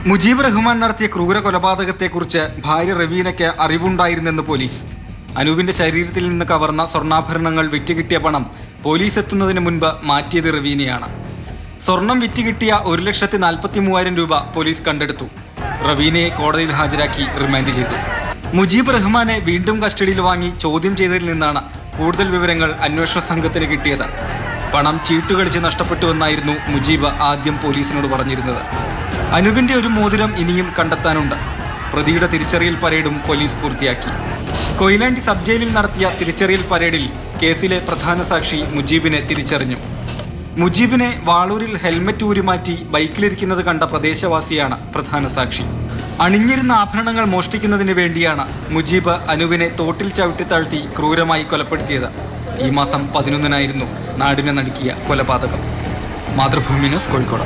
മുജീബ് റഹ്മാൻ നടത്തിയ ക്രൂര കൊലപാതകത്തെക്കുറിച്ച് ഭാര്യ റവീനയ്ക്ക് അറിവുണ്ടായിരുന്നെന്ന് പോലീസ്. അനൂപിന്റെ ശരീരത്തിൽ നിന്ന് കവർന്ന സ്വർണ്ണാഭരണങ്ങൾ വിറ്റുകിട്ടിയ പണം പോലീസ് എത്തുന്നതിന് മുൻപ് മാറ്റിയത് റവീനയാണ്. സ്വർണം വിറ്റുകിട്ടിയ 1,43,000 രൂപ പോലീസ് കണ്ടെടുത്തു. റവീനയെ കോടതിയിൽ ഹാജരാക്കി റിമാൻഡ് ചെയ്തു. മുജീബ് റഹ്മാനെ വീണ്ടും കസ്റ്റഡിയിൽ വാങ്ങി ചോദ്യം ചെയ്തതിൽ നിന്നാണ് കൂടുതൽ വിവരങ്ങൾ അന്വേഷണ സംഘത്തിന് കിട്ടിയത്. പണം ചീട്ടുകളിച്ച് നഷ്ടപ്പെട്ടുവെന്നായിരുന്നു മുജീബ് ആദ്യം പോലീസിനോട് പറഞ്ഞിരുന്നത്. അനൂപിന്റെ ഒരു മോതിരം ഇനിയും കണ്ടെത്താനുണ്ട്. പ്രതിയുടെ തിരിച്ചറിയൽ പരേഡും പോലീസ് പൂർത്തിയാക്കി. കൊയിലാണ്ടി സബ് ജയിലിൽ നടത്തിയ തിരിച്ചറിയൽ പരേഡിൽ കേസിലെ പ്രധാന സാക്ഷി മുജീബിനെ തിരിച്ചറിഞ്ഞു. മുജീബിനെ വാളൂരിൽ ഹെൽമറ്റ് ഊരിമാറ്റി ബൈക്കിലിരിക്കുന്നത് കണ്ട പ്രദേശവാസിയാണ് പ്രധാന സാക്ഷി. അണിഞ്ഞിരുന്ന ആഭരണങ്ങൾ മോഷ്ടിക്കുന്നതിന് വേണ്ടിയാണ് മുജീബ് അനൂപിനെ തോട്ടിൽ ചവിട്ടിത്താഴ്ത്തി ക്രൂരമായി കൊലപ്പെടുത്തിയത്. ഈ മാസം 11-നായിരുന്നു നാടിനെ നടുക്കിയ കൊലപാതകം. മാതൃഭൂമി ന്യൂസ്, കോഴിക്കോട്.